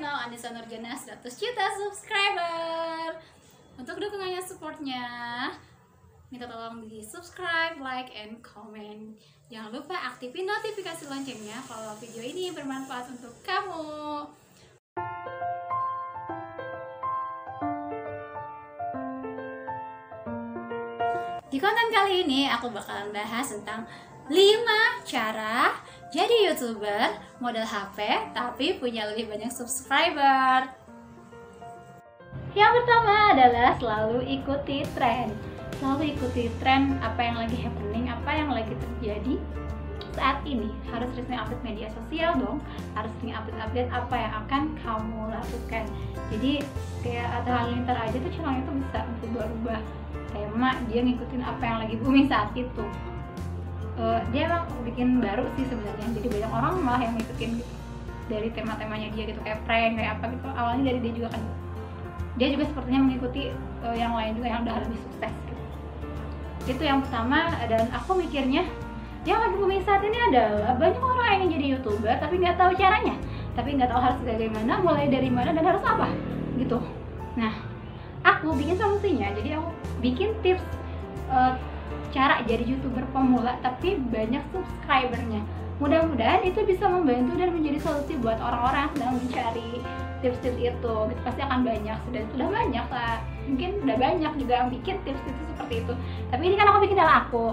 channel Anissa Nurjana 100 juta subscriber. Untuk dukungannya, supportnya, minta tolong di subscribe, like, and comment. Jangan lupa aktifin notifikasi loncengnya kalau video ini bermanfaat untuk kamu. Di konten kali ini aku bakalan bahas tentang 5 cara jadi YouTuber modal HP tapi punya lebih banyak subscriber. Yang pertama adalah selalu ikuti tren. Selalu ikuti tren apa yang lagi happening, apa yang lagi terjadi saat ini. Harus sering update media sosial dong, harus sering update apa yang akan kamu lakukan. Jadi kayak ada halilintar aja tuh channelnya tuh bisa berubah-ubah. Tema dia ngikutin apa yang lagi booming saat itu. Dia emang bikin baru sih sebenarnya, jadi banyak orang malah yang ngikutin gitu dari tema-temanya dia gitu, kayak prank, kayak apa gitu. Awalnya dari dia juga kan, dia juga sepertinya mengikuti yang lain juga yang udah lebih sukses gitu. Itu yang pertama. Dan aku mikirnya yang lagi booming saat ini adalah banyak orang yang ingin jadi YouTuber tapi nggak tahu caranya, tapi nggak tahu harus bagaimana, mulai dari mana, dan harus apa gitu. Nah, aku bikin solusinya. Jadi aku bikin tips cara jadi YouTuber pemula tapi banyak subscribernya. Mudah-mudahan itu bisa membantu dan menjadi solusi buat orang-orang yang sedang mencari tips-tips itu gitu. Pasti akan banyak, sudah banyak lah, mungkin udah banyak juga yang bikin tips itu seperti itu. Tapi ini kan aku bikin dari aku,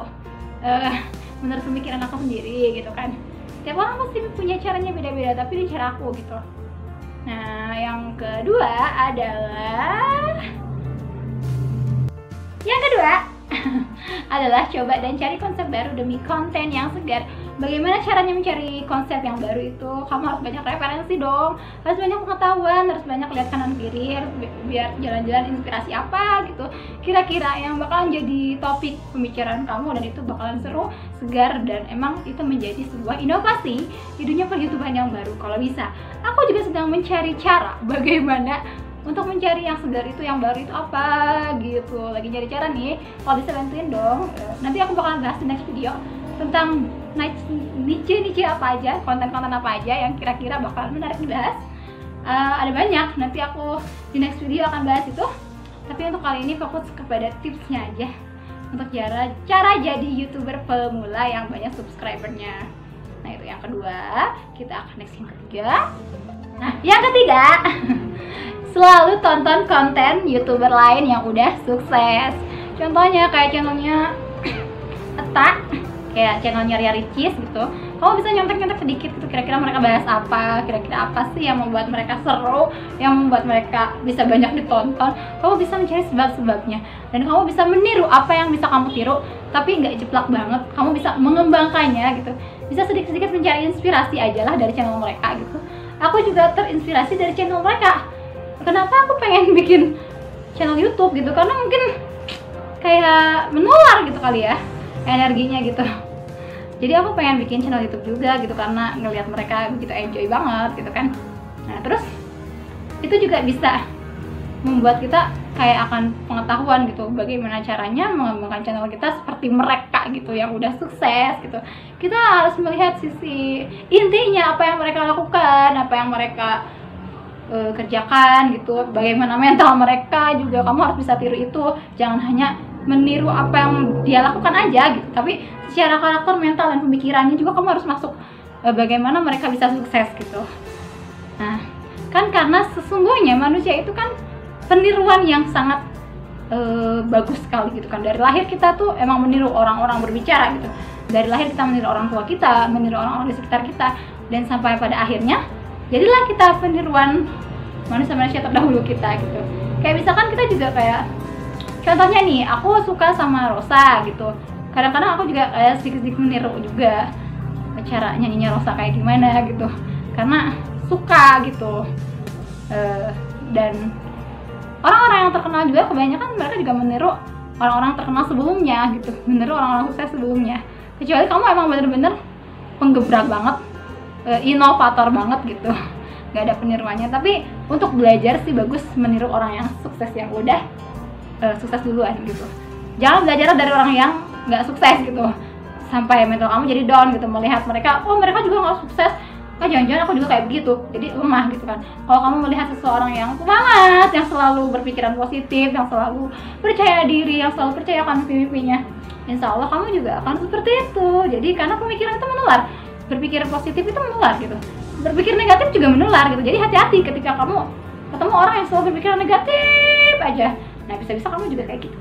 menurut pemikiran aku sendiri gitu kan. Tiap orang pasti punya caranya beda-beda, tapi ini cara aku gitu. Nah, yang kedua adalah coba dan cari konsep baru demi konten yang segar. Bagaimana caranya mencari konsep yang baru itu? Kamu harus banyak referensi dong, harus banyak pengetahuan, harus banyak lihat kanan kiri, harus biar jalan-jalan inspirasi apa gitu kira-kira yang bakalan jadi topik pembicaraan kamu, dan itu bakalan seru, segar, dan emang itu menjadi sebuah inovasi di dunia per-YouTubean yang baru. Kalau bisa, aku juga sedang mencari cara bagaimana untuk mencari yang segar itu, yang baru itu apa gitu. Lagi nyari cara nih, kalau bisa bantuin dong. Nanti aku bakalan bahas di next video tentang niche apa aja, konten-konten apa aja yang kira-kira bakalan menarik dibahas. Ada banyak, nanti aku di next video akan bahas itu. Tapi untuk kali ini fokus kepada tipsnya aja untuk cara jadi YouTuber pemula yang banyak subscribernya. Nah, itu yang kedua. Kita akan next yang ketiga. Nah, yang ketiga selalu tonton konten YouTuber lain yang udah sukses. Contohnya kayak channelnya Eta, kayak channelnya Ria Ricis gitu. Kamu bisa nyontek-nyontek sedikit gitu, kira-kira mereka bahas apa, kira-kira apa sih yang membuat mereka seru, yang membuat mereka bisa banyak ditonton. Kamu bisa mencari sebab-sebabnya, dan kamu bisa meniru apa yang bisa kamu tiru, tapi nggak jeplak banget. Kamu bisa mengembangkannya gitu, bisa sedikit-sedikit mencari inspirasi aja lah dari channel mereka gitu. Aku juga terinspirasi dari channel mereka. Kenapa aku pengen bikin channel YouTube gitu? Karena mungkin kayak menular gitu kali ya energinya gitu. Jadi aku pengen bikin channel YouTube juga gitu karena ngelihat mereka begitu enjoy banget gitu kan. Nah, terus itu juga bisa membuat kita kayak akan pengetahuan gitu bagaimana caranya mengembangkan channel kita seperti mereka gitu yang udah sukses gitu. Kita harus melihat sisi intinya, apa yang mereka lakukan, apa yang mereka kerjakan gitu, bagaimana mental mereka juga. Kamu harus bisa tiru itu, jangan hanya meniru apa yang dia lakukan aja gitu, tapi secara karakter, mental, dan pemikirannya juga kamu harus masuk bagaimana mereka bisa sukses gitu. Nah, kan karena sesungguhnya manusia itu kan peniruan yang sangat bagus sekali gitu kan. Dari lahir kita tuh emang meniru orang-orang berbicara gitu. Dari lahir kita meniru orang tua kita, meniru orang-orang di sekitar kita, dan sampai pada akhirnya jadilah kita peniruan manusia-manusia terdahulu kita gitu. Kayak misalkan kita juga kayak, contohnya nih, aku suka sama Rosa gitu. Kadang-kadang aku juga kayak sedikit-sedikit meniru juga cara nyanyinya Rosa kayak gimana gitu, karena suka gitu. Dan orang-orang yang terkenal juga kebanyakan mereka juga meniru orang-orang terkenal sebelumnya gitu, meniru orang-orang sukses sebelumnya. Kecuali kamu emang bener-bener penggebrak banget, inovator banget gitu, nggak ada peniruannya. Tapi untuk belajar sih bagus meniru orang yang sukses, yang udah sukses duluan gitu. Jangan belajar dari orang yang nggak sukses gitu sampai mental kamu jadi down gitu, melihat mereka, oh mereka juga nggak sukses, jangan-jangan aku juga kayak begitu, jadi lemah gitu kan. Kalau kamu melihat seseorang yang semangat, yang selalu berpikiran positif, yang selalu percaya diri, yang selalu percaya akan mimpi-mimpinya, insya Allah kamu juga akan seperti itu. Jadi karena pemikiran itu menular, berpikir positif itu menular gitu, berpikir negatif juga menular gitu. Jadi hati-hati ketika kamu ketemu orang yang selalu berpikiran negatif aja. Nah, bisa-bisa kamu juga kayak gitu.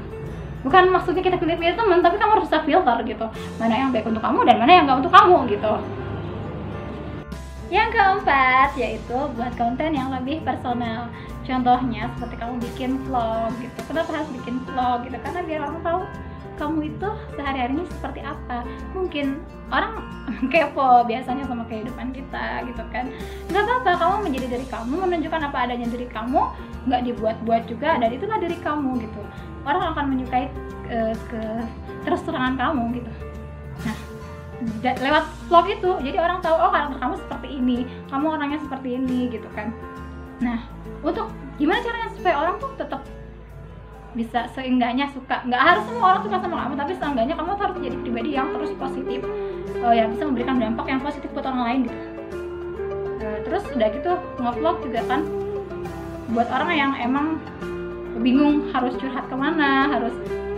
Bukan maksudnya kita pilih-pilih teman, tapi kamu harus bisa filter gitu, mana yang baik untuk kamu dan mana yang nggak untuk kamu gitu. Yang keempat yaitu buat konten yang lebih personal. Contohnya seperti kamu bikin vlog gitu. Kenapa harus bikin vlog gitu? Karena biar orang tahu kamu itu sehari-harinya seperti apa. Mungkin orang kepo biasanya sama kehidupan kita gitu kan. Nggak apa-apa, kamu menjadi diri kamu, menunjukkan apa adanya diri kamu, nggak dibuat-buat juga, dan itulah diri kamu gitu. Orang akan menyukai terus terangan kamu gitu. Nah, lewat vlog itu jadi orang tahu, oh karakter kamu seperti ini, kamu orangnya seperti ini gitu kan. Nah, untuk gimana caranya supaya orang tuh tetap bisa seenggaknya suka, nggak harus semua orang suka sama kamu, tapi seenggaknya kamu harus menjadi pribadi yang terus positif, yang bisa memberikan dampak yang positif buat orang lain gitu. Terus udah gitu nge-vlog juga kan buat orang yang emang bingung harus curhat kemana, harus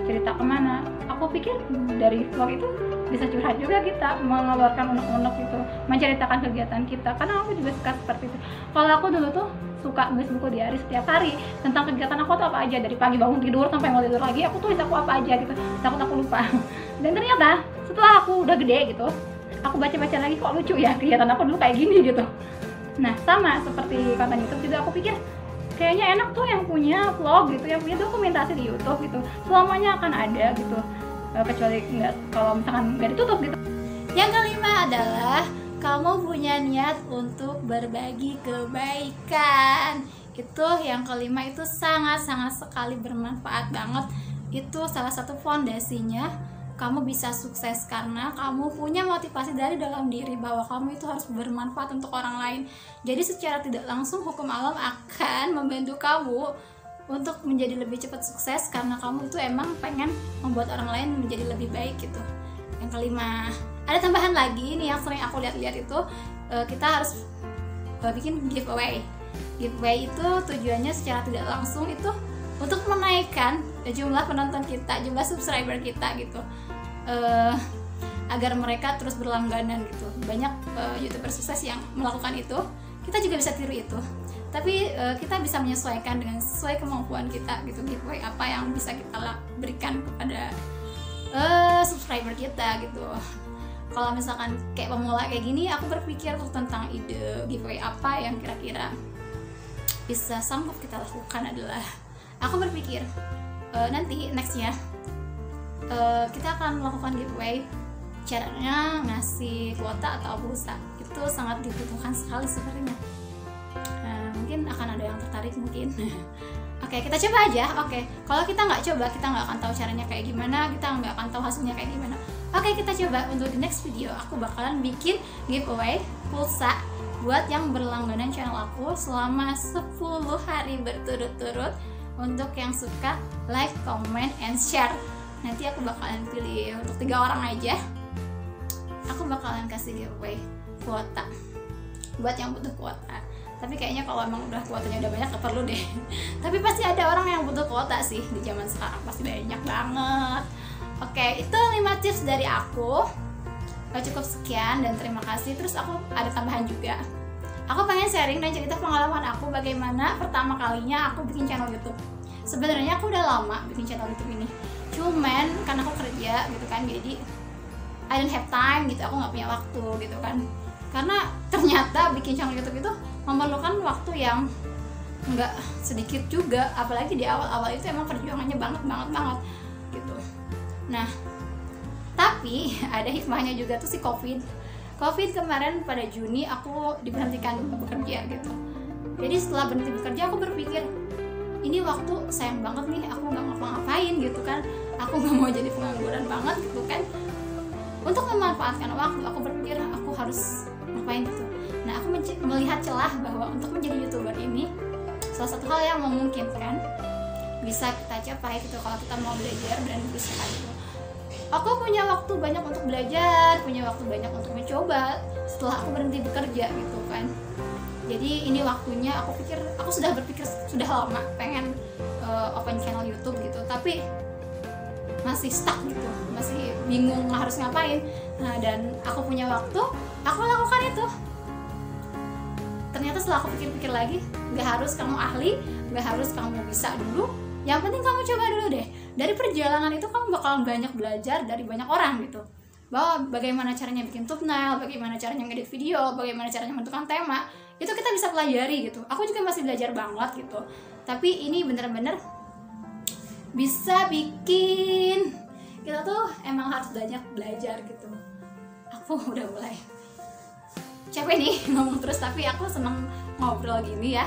cerita kemana. Aku pikir dari vlog itu bisa curhat juga kita, mengeluarkan unek-unek gitu, menceritakan kegiatan kita. Karena aku juga suka seperti itu. Kalau aku dulu tuh suka nulis buku diary setiap hari tentang kegiatan aku tuh apa aja, dari pagi bangun tidur sampai mau tidur lagi, aku tulis aku apa aja gitu, takut aku lupa. Dan ternyata setelah aku udah gede gitu, aku baca-baca lagi, kok lucu ya kegiatan aku dulu kayak gini gitu. Nah, sama seperti konten YouTube juga, aku pikir kayaknya enak tuh yang punya vlog gitu, yang punya dokumentasi di YouTube gitu, selamanya akan ada gitu, kecuali nggak, kalau misalkan nggak ditutup gitu. Yang kelima adalah kamu punya niat untuk berbagi kebaikan. Itu yang kelima, itu sangat-sangat sekali bermanfaat banget. Itu salah satu fondasinya kamu bisa sukses, karena kamu punya motivasi dari dalam diri bahwa kamu itu harus bermanfaat untuk orang lain. Jadi secara tidak langsung hukum alam akan membantu kamu untuk menjadi lebih cepat sukses, karena kamu itu emang pengen membuat orang lain menjadi lebih baik gitu. Yang kelima, ada tambahan lagi nih yang sering aku lihat-lihat itu, kita harus bikin giveaway. Giveaway itu tujuannya secara tidak langsung itu untuk menaikkan jumlah penonton kita, jumlah subscriber kita gitu, agar mereka terus berlangganan gitu. Banyak YouTuber sukses yang melakukan itu, kita juga bisa tiru itu. Tapi kita bisa menyesuaikan dengan sesuai kemampuan kita gitu, giveaway apa yang bisa kita berikan kepada subscriber kita gitu. Kalau misalkan kayak pemula kayak gini, aku berpikir tentang ide giveaway apa yang kira-kira bisa sanggup kita lakukan adalah, aku berpikir nanti nextnya kita akan melakukan giveaway. Caranya ngasih kuota atau pulsa, itu sangat dibutuhkan sekali sebenarnya. Mungkin akan ada yang tertarik mungkin. Oke, kita coba aja. Oke, kalau kita nggak coba, kita nggak akan tahu caranya kayak gimana, kita nggak akan tahu hasilnya kayak gimana. Oke, kita coba. Untuk di next video aku bakalan bikin giveaway pulsa buat yang berlangganan channel aku selama 10 hari berturut-turut. Untuk yang suka like, comment, and share, nanti aku bakalan pilih untuk 3 orang aja. Aku bakalan kasih giveaway kuota buat yang butuh kuota. Tapi kayaknya kalau emang udah kuotanya udah banyak, gak perlu deh. Tapi pasti ada orang yang butuh kuota sih di zaman sekarang, pasti banyak banget. Oke, itu 5 tips dari aku. Cukup sekian dan terima kasih. Terus aku ada tambahan juga. Aku pengen sharing dan cerita pengalaman aku bagaimana pertama kalinya aku bikin channel YouTube. Sebenarnya aku udah lama bikin channel YouTube ini, cuman karena aku kerja gitu kan, jadi I don't have time gitu, aku nggak punya waktu gitu kan. Karena ternyata bikin channel YouTube itu memerlukan waktu yang nggak sedikit juga, apalagi di awal-awal itu emang perjuangannya banget gitu. Nah, tapi ada hikmahnya juga tuh si COVID kemarin pada Juni aku diberhentikan bekerja gitu. Jadi setelah berhenti bekerja aku berpikir, ini waktu sayang banget nih, aku nggak ngapa-ngapain gitu kan, aku nggak mau jadi pengangguran banget gitu kan. Untuk memanfaatkan waktu, aku berpikir aku harus ngapain gitu. Nah, aku melihat celah bahwa untuk menjadi YouTuber ini salah satu hal yang memungkinkan bisa kita capai gitu kalau kita mau belajar dan berusaha gitu. Aku punya waktu banyak untuk belajar, punya waktu banyak untuk mencoba setelah aku berhenti bekerja gitu. kan. Jadi ini waktunya, aku sudah berpikir sudah lama pengen open channel YouTube gitu, tapi masih stuck gitu, masih bingung harus ngapain. Nah, dan aku punya waktu, aku lakukan itu. Ternyata setelah aku pikir-pikir lagi, nggak harus kamu ahli, nggak harus kamu bisa dulu, yang penting kamu coba dulu deh. Dari perjalanan itu kamu bakalan banyak belajar dari banyak orang gitu, bahwa bagaimana caranya bikin thumbnail, bagaimana caranya ngedit video, bagaimana caranya menentukan tema, itu kita bisa pelajari gitu. Aku juga masih belajar banget gitu, tapi ini bener-bener bisa bikin kita tuh emang harus banyak belajar gitu. Aku udah mulai capek nih ngomong terus, tapi aku seneng ngobrol gini ya.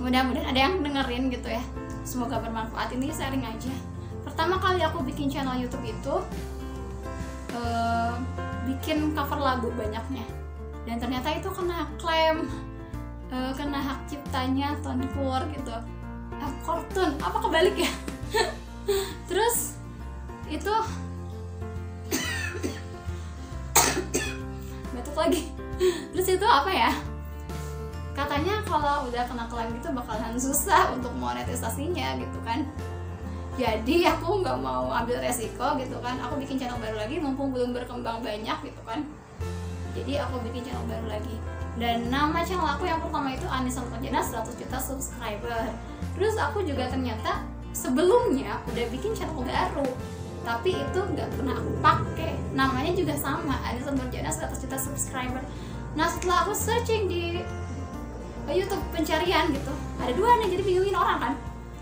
Mudah-mudahan ada yang dengerin gitu ya, semoga bermanfaat. Ini sharing aja. Pertama kali aku bikin channel YouTube itu bikin cover lagu banyaknya, dan ternyata itu kena klaim, kena hak ciptanya Tony Poor gitu, kartun apa kebalik ya. Terus itu batuk lagi. Terus itu apa ya, katanya kalau udah kena klaim gitu bakalan susah untuk monetisasinya gitu kan. Jadi aku nggak mau ambil resiko gitu kan, aku bikin channel baru lagi mumpung belum berkembang banyak gitu kan. Jadi aku bikin channel baru lagi, dan nama channel aku yang pertama itu Anissa Nurjana 100 juta subscriber. Terus aku juga ternyata sebelumnya udah bikin channel baru, tapi itu nggak pernah aku pakai. Namanya juga sama, Anissa Nurjana 100 juta subscriber. Nah, setelah aku searching di YouTube pencarian gitu, ada dua nih, jadi bingungin orang kan,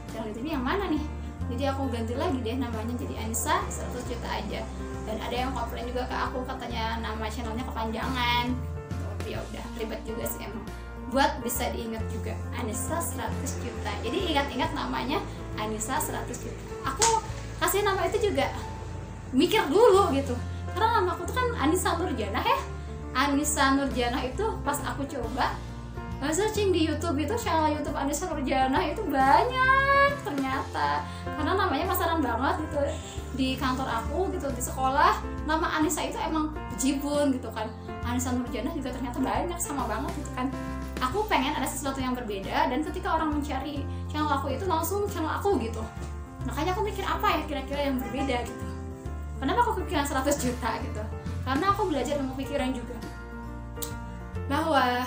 channel ini yang mana nih. Jadi aku ganti lagi deh namanya jadi Anissa 100 juta aja. Dan ada yang komplain juga ke aku, katanya nama channelnya kepanjangan. Tapi ya udah, ribet juga sih emang. Buat bisa diingat juga, Anissa 100 juta. Jadi ingat-ingat namanya Anissa 100 juta. Aku kasih nama itu juga mikir dulu gitu, karena nama aku tuh kan Anissa Nurjana ya. Anissa Nurjana itu pas aku coba searching di YouTube itu, channel YouTube Anissa Nurjana itu banyak ternyata, karena namanya pasaran banget gitu di kantor aku gitu, di sekolah nama Anissa itu emang bejibun gitu kan. Anissa Nurjana juga ternyata banyak, sama banget gitu kan. Aku pengen ada sesuatu yang berbeda, dan ketika orang mencari channel aku itu langsung channel aku gitu. Makanya aku mikir apa ya kira-kira yang berbeda gitu. Kenapa aku kepikiran 100 juta gitu? Karena aku belajar ilmu pikiran juga, bahwa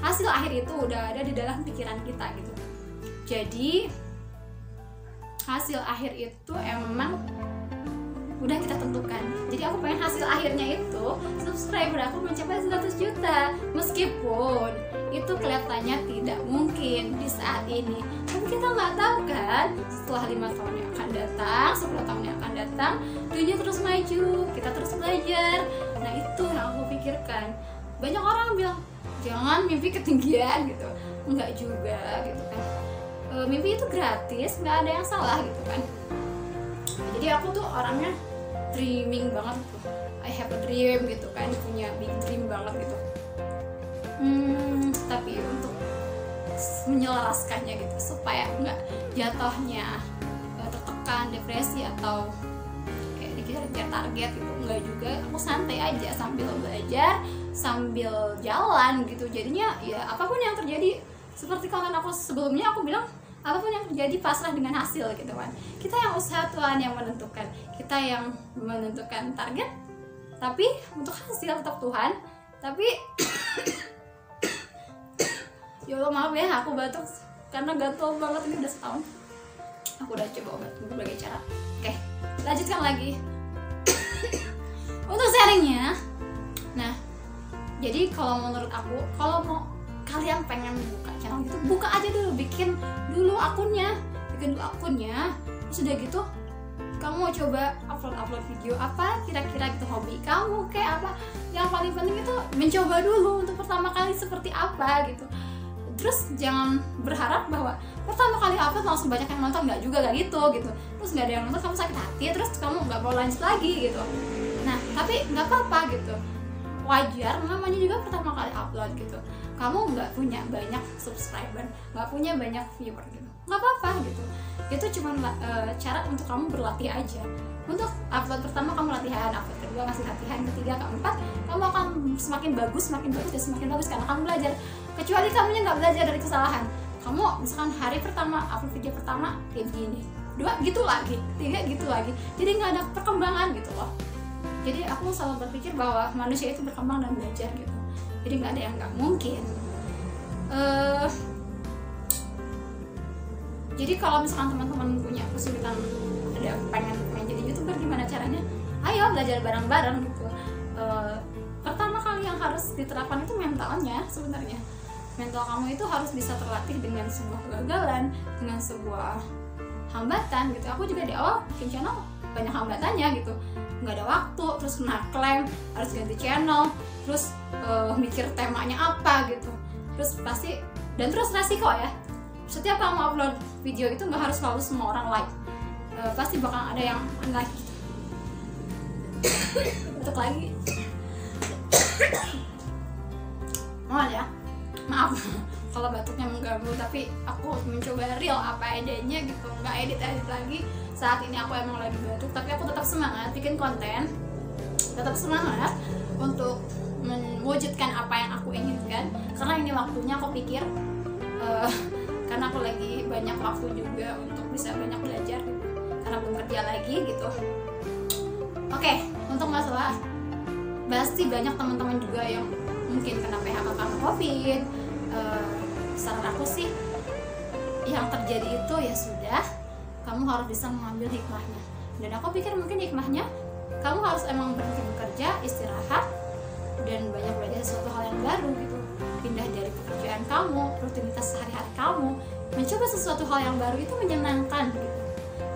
hasil akhir itu udah ada di dalam pikiran kita gitu. Jadi hasil akhir itu emang udah kita tentukan. Jadi aku pengen hasil akhirnya itu subscriber aku mencapai 100 juta. Meskipun itu kelihatannya tidak mungkin di saat ini, tapi kita nggak tahu kan, setelah 5 tahun yang akan datang, 10 tahun yang akan datang, dunia terus maju, kita terus belajar. Nah, itu yang aku pikirkan. Banyak orang bilang jangan mimpi ketinggian gitu, enggak juga gitu kan. Mimpi itu gratis, nggak ada yang salah gitu kan. Jadi aku tuh orangnya dreaming banget gitu, I have a dream gitu kan, punya big dream banget gitu. Tapi untuk menyelaraskannya gitu supaya nggak jatuhnya tertekan, depresi, atau kayak dikejar target gitu, enggak juga. Aku santai aja sambil belajar, sambil jalan gitu. Jadinya ya apapun yang terjadi, seperti konten aku sebelumnya aku bilang, apapun yang terjadi pasrah dengan hasil gitu kan. Kita yang usaha, Tuhan yang menentukan, kita yang menentukan target, tapi untuk hasil tetap Tuhan. Tapi ya Allah, maaf ya aku batuk karena gatel banget, ini udah setahun. Aku udah coba obat berbagai cara. Oke, lanjutkan lagi. Untuk sharingnya, nah, jadi kalau menurut aku, kalau mau kalian pengen buka channel gitu, buka aja dulu, bikin dulu akunnya, terus udah gitu kamu mau coba upload video apa kira-kira gitu, hobi kamu kayak apa. Yang paling penting itu mencoba dulu untuk pertama kali seperti apa gitu. Terus jangan berharap bahwa pertama kali upload langsung banyak yang nonton, nggak juga, nggak gitu. Terus nggak ada yang nonton, kamu sakit hati, terus kamu nggak mau lanjut lagi gitu. Nah, tapi nggak apa-apa gitu, wajar, namanya juga pertama kali upload gitu. Kamu nggak punya banyak subscriber, nggak punya banyak viewer gitu, nggak apa-apa gitu. Itu cuma cara untuk kamu berlatih aja. Untuk upload pertama kamu latihan, upload kedua masih latihan, ketiga, keempat kamu akan semakin bagus dan semakin bagus karena kamu belajar. Kecuali kamunya nggak belajar dari kesalahan. Kamu misalkan hari pertama upload video pertama kayak begini, dua gitu lagi, tiga gitu lagi, jadi nggak ada perkembangan gitu loh. Jadi aku selalu berpikir bahwa manusia itu berkembang dan belajar gitu. Jadi nggak ada yang nggak mungkin. Jadi kalau misalkan teman-teman punya kesulitan, ada pengen jadi YouTuber, gimana caranya? Ayo belajar bareng-bareng gitu. Pertama kali yang harus diterapkan itu mentalnya sebenarnya. Mental kamu itu harus bisa terlatih dengan sebuah kegagalan, dengan sebuah hambatan gitu. Aku juga di awal bikin channel banyak hambatannya gitu, nggak ada waktu, terus kena klaim, harus ganti channel, terus mikir temanya apa gitu, terus pasti dan terus resiko ya. Setiap kamu upload video itu nggak harus selalu semua orang like, pasti bakal ada yang unlike gitu. Untuk lagi mohon ya maaf kalau batuknya mengganggu, tapi aku mencoba real apa adanya gitu, nggak edit lagi. Saat ini aku emang lagi batuk, tapi aku tetap semangat bikin konten, tetap semangat untuk mewujudkan apa yang aku inginkan, karena ini waktunya aku pikir, karena aku lagi banyak waktu juga untuk bisa banyak belajar gitu, karena belum kerja lagi gitu. Oke, untuk masalah pasti banyak teman-teman juga yang mungkin kena PHK karena COVID. Saran aku sih, yang terjadi itu ya sudah, kamu harus bisa mengambil hikmahnya. Dan aku pikir mungkin hikmahnya kamu harus emang berhenti bekerja, istirahat, dan banyak belajar sesuatu hal yang baru gitu. Pindah dari pekerjaan kamu, rutinitas sehari-hari kamu, mencoba sesuatu hal yang baru itu menyenangkan gitu.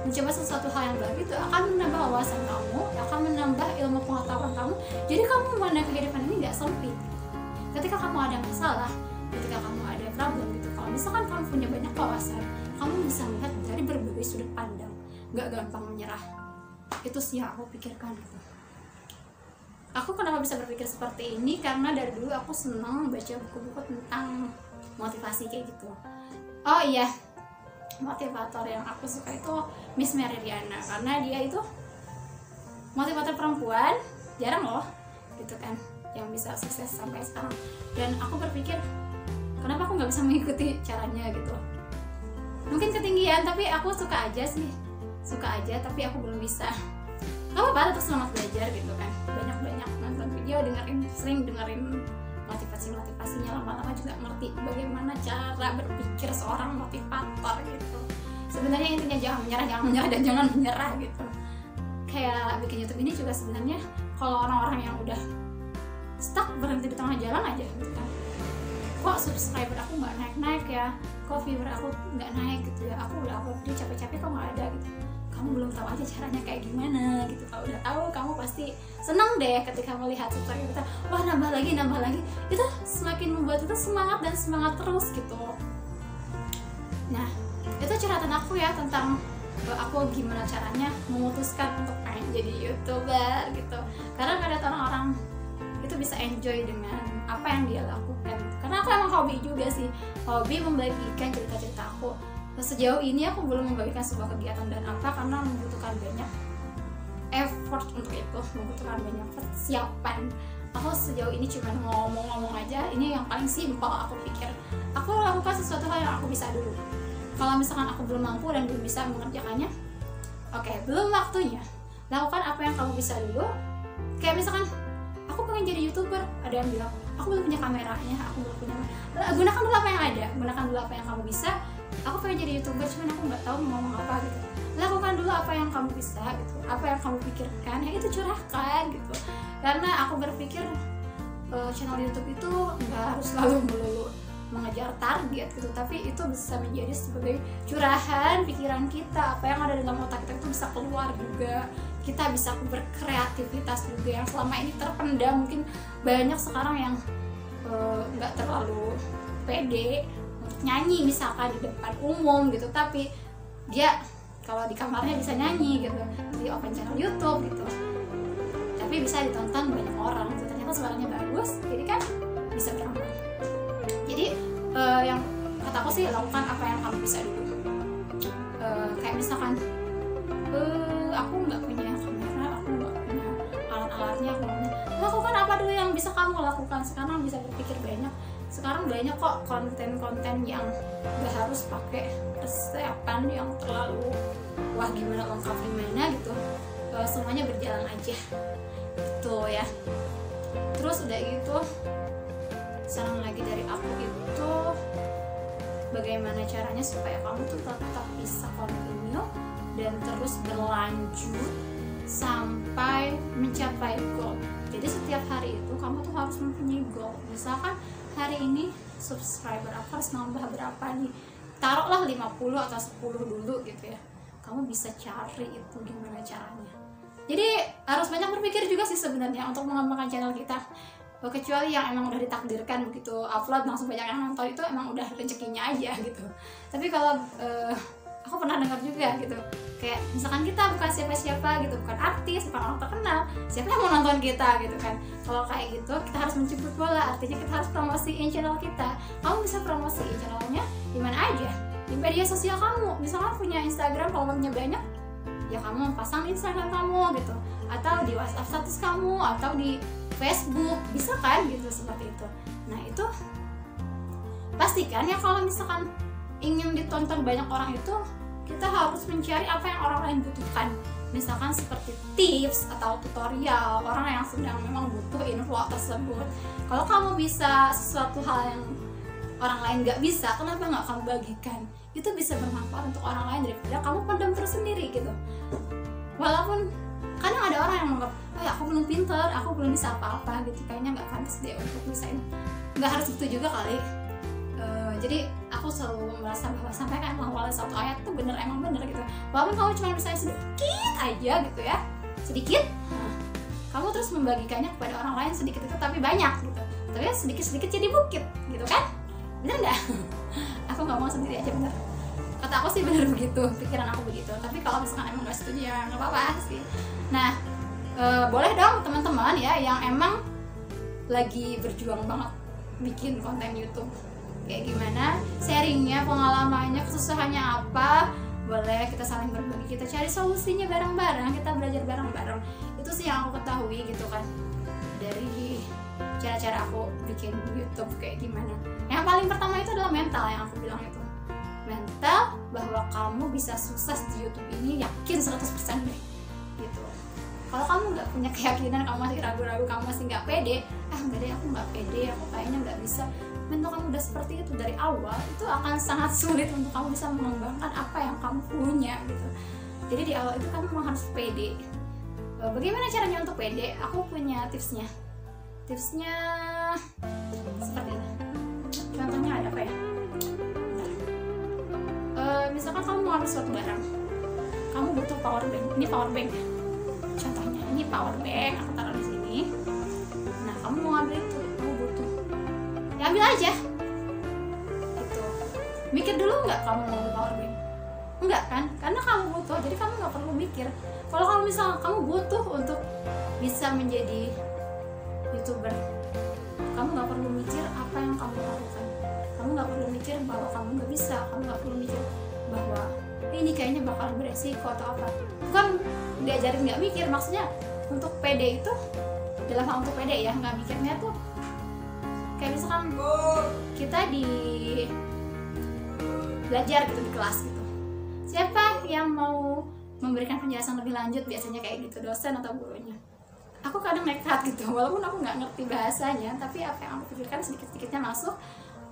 Mencoba sesuatu hal yang baru itu akan menambah wawasan kamu, akan menambah ilmu pengetahuan kamu. Jadi kamu memandang kehidupan ini gak sempit. Ketika kamu ada masalah, ketika kamu ada problem gitu, kalau misalkan kamu punya banyak wawasan, kamu bisa melihat dari berbagai sudut pandang, gak gampang menyerah. Itu sih yang aku pikirkan gitu. Aku kenapa bisa berpikir seperti ini, karena dari dulu aku senang baca buku-buku tentang motivasi kayak gitu. Oh iya, motivator yang aku suka itu Miss Meridiana, karena dia itu motivator perempuan, jarang loh gitu kan yang bisa sukses sampai sekarang. Dan aku berpikir, kenapa aku nggak bisa mengikuti caranya gitu. Mungkin ketinggian, tapi aku suka aja sih, suka aja, tapi aku belum bisa. Gak apa-apa, tetap semangat belajar gitu kan, banyak-banyak nonton video, sering dengerin motivasinya, lama-lama juga ngerti bagaimana cara berpikir seorang motivator gitu. Sebenarnya intinya jangan menyerah dan jangan menyerah gitu. Kayak bikin YouTube ini juga sebenarnya, kalau orang-orang yang udah stuck, berhenti di tengah jalan aja gitu kan, kok subscriber aku nggak naik ya, kok viewer aku nggak naik gitu ya, aku udah upload video capek-capek kok nggak ada gitu. Kamu belum tahu aja caranya kayak gimana gitu. Kalau udah tahu, kamu pasti senang deh ketika melihat subscriber kita, wah nambah lagi, itu semakin membuat kita semangat dan semangat terus gitu. Nah, itu curhatan aku ya tentang aku gimana caranya memutuskan untuk pengen jadi YouTuber gitu. Karena kadang orang-orang itu bisa enjoy dengan apa yang dia lakukan gitu. Karena aku emang hobi juga sih, hobi membagikan cerita-cerita aku. Sejauh ini aku belum membagikan sebuah kegiatan dan apa, karena membutuhkan banyak effort untuk itu, membutuhkan banyak persiapan. Aku sejauh ini cuma ngomong-ngomong aja, ini yang paling simpel aku pikir. Aku lakukan sesuatu hal yang aku bisa dulu. Kalau misalkan aku belum mampu dan belum bisa mengerjakannya, oke, belum waktunya. Lakukan apa yang kamu bisa dulu. Kayak misalkan aku pengen jadi YouTuber, ada yang bilang aku belum punya kameranya, aku belum punya. Gunakan dulu apa yang ada, gunakan dulu apa yang kamu bisa. Aku pengen jadi YouTuber, cuman aku nggak tahu mau ngomong apa gitu. Lakukan dulu apa yang kamu bisa gitu, apa yang kamu pikirkan, ya itu curahkan gitu. Karena aku berpikir channel YouTube itu nggak harus selalu melulu mengejar target gitu, tapi itu bisa menjadi sebagai curahan pikiran kita, apa yang ada dalam otak kita itu bisa keluar juga. Kita bisa berkreativitas juga yang selama ini terpendam. Mungkin banyak sekarang yang nggak terlalu pede untuk nyanyi misalkan di depan umum gitu, tapi dia kalau di kamarnya bisa nyanyi gitu, di open channel YouTube gitu, tapi bisa ditonton banyak orang gitu. Ternyata suaranya bagus, jadi kan bisa beramal. Jadi yang kata aku sih, lakukan apa yang kamu bisa dulu. Kayak misalkan aku nggak punya kamera, aku nggak punya alat-alatnya, lakukan apa dulu yang bisa kamu lakukan. Sekarang bisa berpikir banyak, sekarang banyak kok konten-konten yang nggak harus pakai persiapan yang terlalu wah gimana lengkap gimana gitu. Semuanya berjalan aja gitu ya. Terus udah gitu, saran lagi dari aku itu, bagaimana caranya supaya kamu tuh tetap bisa continue dan terus berlanjut sampai mencapai goal. Jadi setiap hari itu kamu tuh harus mempunyai goal. Misalkan hari ini subscriber aku harus nambah berapa nih, taruhlah 50 atau 10 dulu gitu ya. Kamu bisa cari itu gimana caranya. Jadi harus banyak berpikir juga sih sebenarnya untuk mengembangkan channel kita. Kecuali yang emang udah ditakdirkan begitu upload langsung banyak yang nonton, itu emang udah rezekinya aja gitu. Tapi kalau aku pernah dengar juga gitu, kayak misalkan kita bukan siapa-siapa gitu, bukan artis, bukan orang terkenal, siapa yang mau nonton kita gitu kan. Kalau kayak gitu kita harus menjemput bola, artinya kita harus promosiin channel kita. Kamu bisa promosiin channelnya di mana aja, di media sosial kamu. Misalkan punya Instagram, followernya banyak, ya kamu pasang di Instagram kamu gitu, atau di WhatsApp status kamu, atau di Facebook, bisa kan gitu, seperti itu. Nah itu pastikan ya, kalau misalkan ingin ditonton banyak orang itu, kita harus mencari apa yang orang lain butuhkan. Misalkan seperti tips atau tutorial orang yang sedang memang butuh info tersebut. Kalau kamu bisa sesuatu hal yang orang lain nggak bisa, kenapa nggak kamu bagikan? Itu bisa bermanfaat untuk orang lain daripada kamu pendam terus sendiri gitu. Walaupun kadang ada orang yang menganggap, oh ya aku belum pinter, aku belum bisa apa-apa gitu, kayaknya nggak pantas deh untuk bisa ini. Nggak harus gitu juga kali. Jadi aku selalu merasa bahwa sampaikanlah walau satu ayat tuh bener, emang bener gitu. Walaupun kamu cuma bisa sedikit aja gitu ya, sedikit, kamu terus membagikannya kepada orang lain sedikit itu tapi banyak gitu. Tapi sedikit-sedikit jadi bukit gitu kan? Bener nggak? Aku ngomong sendiri aja bener. Kata aku sih bener begitu, pikiran aku begitu. Tapi kalau misalkan emang nggak setuju ya nggak apa-apa sih. Nah, boleh dong teman-teman ya yang emang lagi berjuang banget bikin konten YouTube, kayak gimana sharingnya, pengalamannya, kesusahannya apa, boleh kita saling berbagi, kita cari solusinya bareng-bareng, kita belajar bareng-bareng. Itu sih yang aku ketahui gitu kan dari cara-cara aku bikin YouTube kayak gimana. Yang paling pertama itu adalah mental, yang aku bilang itu mental, bahwa kamu bisa sukses di YouTube ini yakin 100% deh gitu. Kalau kamu nggak punya keyakinan, kamu masih ragu-ragu, kamu masih nggak pede, enggak deh aku nggak pede, aku kayaknya nggak bisa. Mental kamu udah seperti itu dari awal, itu akan sangat sulit untuk kamu bisa mengembangkan apa yang kamu punya gitu. Jadi di awal itu kamu harus pede. Bagaimana caranya untuk pede? Aku punya tipsnya. Tipsnya seperti ini. Contohnya ada apa ya? Misalkan kamu mau ambil suatu barang, kamu butuh power bank. Ini power bank ya. Contohnya ini power bank, aku taruh di sini. Nah kamu mau ambil itu, kamu butuh, ya ambil aja gitu. Mikir dulu nggak kamu mau ambil power bank? Enggak kan? Karena kamu butuh, jadi kamu nggak perlu mikir. Kalau kamu misalnya kamu butuh untuk bisa menjadi YouTuber, kamu nggak perlu mikir apa yang kamu lakukan. Kamu nggak perlu mikir bahwa kamu nggak bisa. Kamu nggak perlu mikir bahwa ini kayaknya bakal beresiko atau apa. Bukan diajarin nggak mikir, maksudnya untuk pede itu, dalam hal untuk pede ya, nggak mikirnya tuh kayak misalkan kita di belajar gitu di kelas gitu, siapa yang mau memberikan penjelasan lebih lanjut, biasanya kayak gitu dosen atau gurunya. Aku kadang nekat gitu, walaupun aku nggak ngerti bahasanya, tapi apa yang aku pikirkan sedikit-sedikitnya masuk,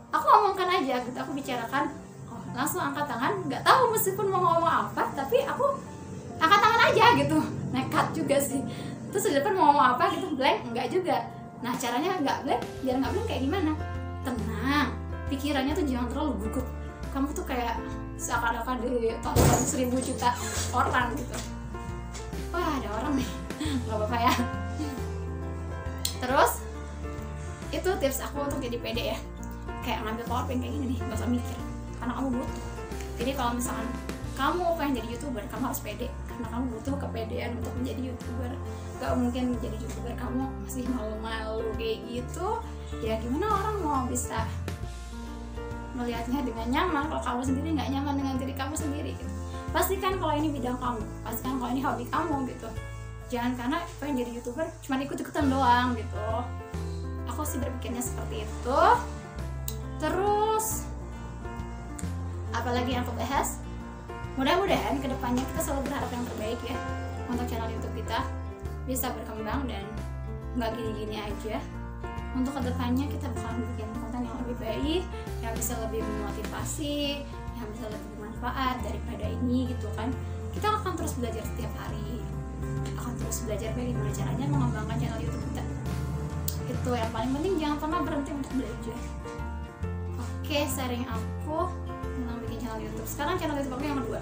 aku ngomongkan aja gitu, aku bicarakan, langsung angkat tangan, nggak tahu meskipun mau ngomong apa, tapi aku angkat tangan aja gitu, nekat juga sih. Terus di depan mau ngomong apa gitu, blank, enggak juga. Nah caranya nggak blank, biar nggak blank kayak gimana? Tenang, pikirannya tuh jangan terlalu gugup. Kamu tuh kayak seakan-akan ditonton 1000 juta orang gitu. Wah ada orang nih, nggak apa-apa ya. Terus itu tips aku untuk jadi pede ya, kayak ngambil powerbank kayak gini nih, nggak usah mikir, karena kamu butuh. Jadi kalau misalkan kamu pengen jadi YouTuber, kamu harus pede karena kamu butuh kepedean untuk menjadi YouTuber. Gak mungkin menjadi YouTuber kamu masih malu-malu kayak gitu, ya gimana orang mau bisa melihatnya dengan nyaman kalau kamu sendiri nggak nyaman dengan diri kamu sendiri gitu. Pastikan kalau ini bidang kamu, pastikan kalau ini hobi kamu gitu. Jangan karena pengen jadi YouTuber cuma ikut-ikutan doang gitu. Aku sih berpikirnya seperti itu. Terus apalagi yang aku bahas, mudah-mudahan kedepannya kita selalu berharap yang terbaik ya untuk channel YouTube kita bisa berkembang dan nggak gini-gini aja. Untuk kedepannya kita bakal bikin konten yang lebih baik, yang bisa lebih memotivasi, yang bisa lebih bermanfaat daripada ini gitu kan. Kita akan terus belajar setiap hari, akan terus belajar bagaimana caranya mengembangkan channel YouTube kita. Itu yang paling penting, jangan pernah berhenti untuk belajar. Oke, sharing aku tentang bikin channel YouTube. Sekarang channel YouTube aku yang kedua.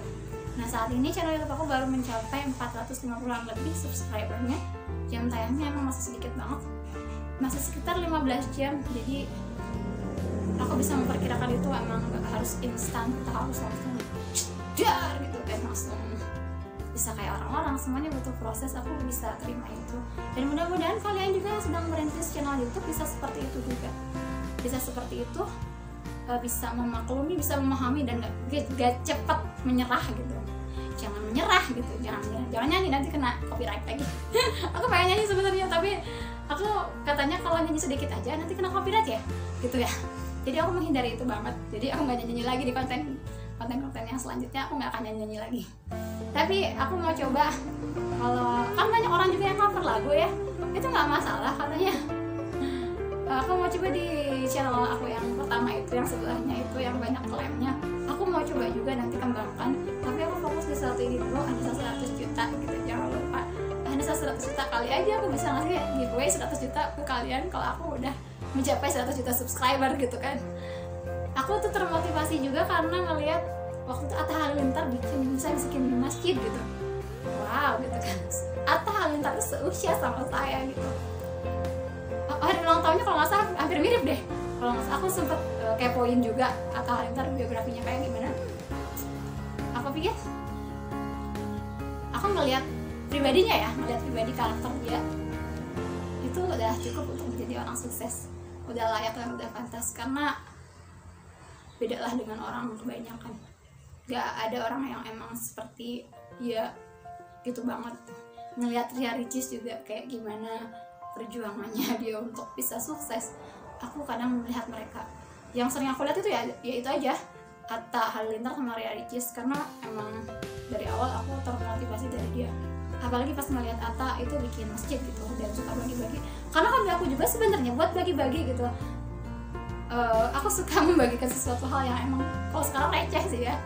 Nah, saat ini channel YouTube aku baru mencapai 450-an lebih subscribernya. Jam tayangnya emang masih sedikit banget, masih sekitar 15 jam. Jadi aku bisa memperkirakan itu emang gak harus instan, kita harus langsung dar gitu kan, langsung bisa kayak orang-orang, semuanya butuh proses. Aku bisa terima itu, dan mudah-mudahan kalian juga yang sedang merintis channel YouTube bisa seperti itu juga, bisa seperti itu, bisa memaklumi, bisa memahami, dan gak cepat menyerah gitu. Jangan menyerah gitu, jangan nyanyi nanti kena copyright lagi. Aku pengen nyanyi sebenarnya, tapi aku katanya kalau nyanyi sedikit aja nanti kena copyright ya gitu ya. Jadi aku menghindari itu banget, jadi aku nggak nyanyi lagi di konten yang selanjutnya. Aku nggak akan nyanyi lagi, tapi aku mau coba. Kalau kan banyak orang juga yang cover lagu ya, itu nggak masalah katanya. Aku mau coba di channel aku yang pertama itu, yang sebelahnya itu yang banyak klaimnya. Aku mau coba juga nanti kembangkan, tapi aku fokus di satu ini dulu, Anissa 100 juta gitu. Jangan lupa Anissa 100 juta, kali aja aku bisa ngasih giveaway 100 juta ke kalian kalau aku udah mencapai 100 juta subscriber gitu kan. Aku tuh termotivasi juga karena ngelihat waktu itu Atta Halilintar bikin di masjid gitu. Wow gitu kan, Atta Halilintar tuh seusia sama saya gitu. Hari ulang tahunnya kalau nggak salah hampir mirip deh. Kalau nggak salah aku sempet kepoin juga Atta Halilintar biografinya kayak gimana. Aku pikir, aku ngelihat pribadinya ya, ngelihat pribadi karakter dia itu udah cukup untuk menjadi orang sukses, udah layak dan udah pantas. Karena beda lah dengan orang kebanyakan, gak ada orang yang emang seperti dia gitu banget. Ngelihat Ria Ricis juga kayak gimana perjuangannya dia untuk bisa sukses. Aku kadang melihat mereka, yang sering aku lihat itu ya itu aja, Atta Halilintar sama Ria Ricis, karena emang dari awal aku termotivasi dari dia. Apalagi pas ngeliat Atta itu bikin masjid gitu dan suka bagi-bagi, karena hobi aku juga sebenarnya buat bagi-bagi gitu. Aku suka membagikan sesuatu hal yang emang kalau sekarang receh sih ya,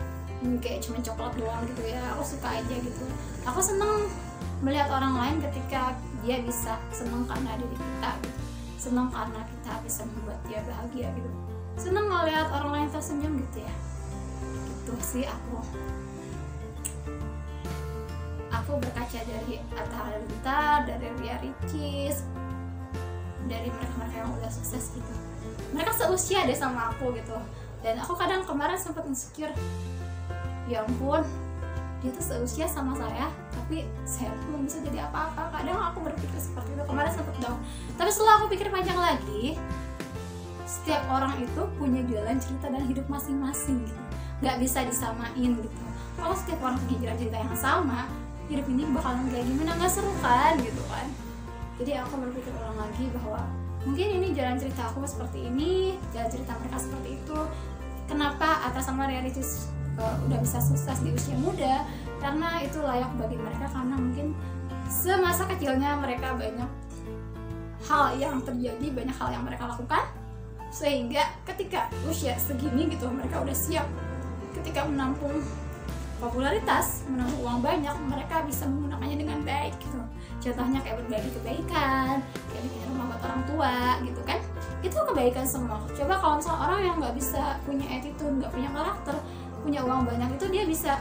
kayak cuma coklat doang gitu ya. Aku suka aja gitu. Aku seneng melihat orang lain ketika dia bisa seneng karena diri kita gitu, seneng karena kita bisa membuat dia bahagia gitu, seneng ngelihat orang lain tersenyum gitu ya. Gitu sih aku berkaca dari Atta Halilintar, dari Ria Ricis, dari mereka-mereka yang udah sukses gitu. Mereka seusia deh sama aku gitu, dan aku kadang kemarin sempat insecure, ya ampun dia tuh seusia sama saya tapi saya belum bisa jadi apa-apa. Kadang aku berpikir seperti itu, kemarin sempat down. Tapi setelah aku pikir panjang lagi, setiap orang itu punya jalan cerita dan hidup masing-masing gitu, nggak bisa disamain gitu. Kalau setiap orang punya jalan cerita yang sama, hidup ini bakalan kayak gimana, nggak seru kan gitu kan. Jadi aku berpikir ulang lagi bahwa mungkin ini jalan cerita aku seperti ini, jalan cerita mereka seperti itu. Kenapa Atta sama Ria Ricis udah bisa sukses di usia muda? Karena itu layak bagi mereka, karena mungkin semasa kecilnya mereka banyak hal yang terjadi, banyak hal yang mereka lakukan, sehingga ketika usia segini gitu mereka udah siap ketika menampung popularitas, menampung uang banyak, mereka bisa menggunakannya dengan baik gitu. Contohnya kayak berbagi kebaikan, kayak bikin rumah buat orang tua gitu kan, itu kebaikan semua. Coba kalau misalnya orang yang nggak bisa punya attitude, nggak punya karakter, punya uang banyak, itu dia bisa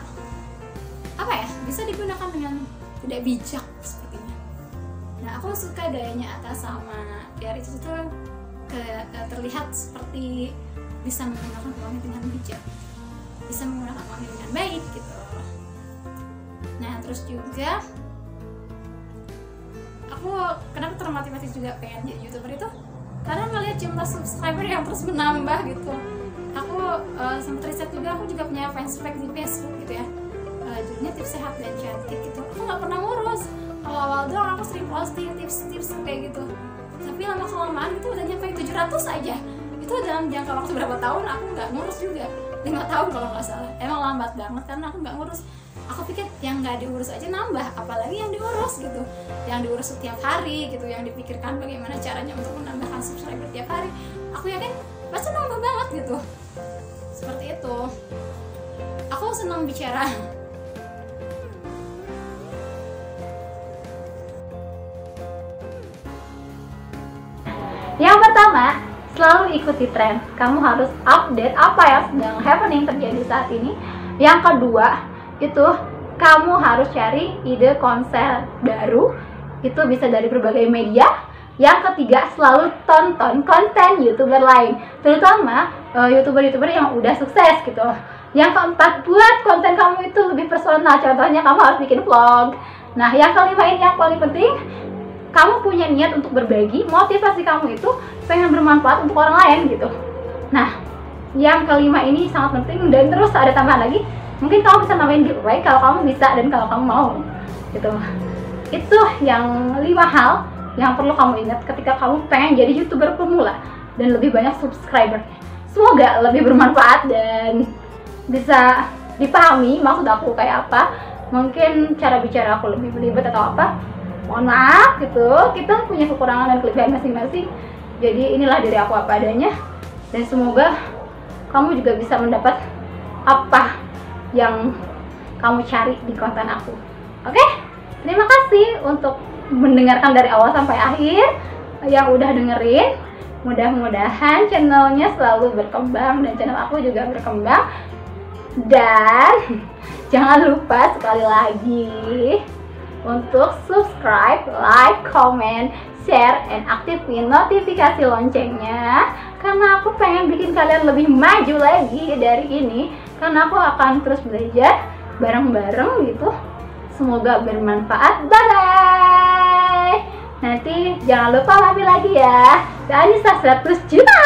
apa ya, bisa digunakan dengan tidak bijak sepertinya. Nah aku suka gayanya Atta sama Ria Ricis itu terlihat seperti bisa menggunakan uangnya dengan bijak. bisa menggunakan uang dengan baik gitu. Nah terus juga aku kenapa termotivasi juga pengen jadi YouTuber itu karena ngeliat jumlah subscriber yang terus menambah gitu. Aku sempat riset juga, aku juga punya fanspage di Facebook gitu ya, judulnya tips sehat dan cantik gitu. Aku nggak pernah ngurus, awal-awal doang aku sering posting tips-tips kayak gitu, tapi lama-kelamaan itu udah nyampe 700 aja. Itu dalam jangka waktu berapa tahun aku nggak ngurus juga, 5 tahun kalau nggak salah. Emang lambat banget karena aku nggak ngurus. Aku pikir yang nggak diurus aja nambah, apalagi yang diurus gitu, yang diurus setiap hari gitu, yang dipikirkan bagaimana caranya untuk menambahkan subscriber tiap hari. Aku yakin pasti nambah banget gitu. Seperti itu. Aku senang bicara. Yang pertama, selalu ikuti tren. Kamu harus update apa yang sedang happening terjadi saat ini. Yang kedua, itu kamu harus cari ide konsep baru. Itu bisa dari berbagai media. Yang ketiga, selalu tonton konten YouTuber lain, terutama YouTuber-YouTuber yang udah sukses gitu. Yang keempat, buat konten kamu itu lebih personal. Contohnya kamu harus bikin vlog. Nah, yang kelima ini yang paling penting, kamu punya niat untuk berbagi. Motivasi kamu itu pengen bermanfaat untuk orang lain gitu. Nah, yang kelima ini sangat penting. Dan terus ada tambahan lagi, mungkin kamu bisa nambahin giveaway kalau kamu bisa dan kalau kamu mau gitu. Itu yang 5 hal yang perlu kamu ingat ketika kamu pengen jadi YouTuber pemula dan lebih banyak subscriber. Semoga lebih bermanfaat dan bisa dipahami maksud aku kayak apa. Mungkin cara bicara aku lebih belibet atau apa, mohon maaf gitu. Kita punya kekurangan dan kelebihan masing-masing. Jadi inilah diri aku apa adanya. Dan semoga kamu juga bisa mendapat apa yang kamu cari di konten aku. Oke? Terima kasih untuk mendengarkan dari awal sampai akhir. Yang udah dengerin, mudah-mudahan channelnya selalu berkembang dan channel aku juga berkembang. Dan jangan lupa sekali lagi untuk subscribe, like, comment, share, and aktifin notifikasi loncengnya, karena aku pengen bikin kalian lebih maju lagi dari ini, karena aku akan terus belajar bareng-bareng gitu. Semoga bermanfaat. Bye-bye. Nanti jangan lupa mampir lagi ya. Dan Anissa 100 juta.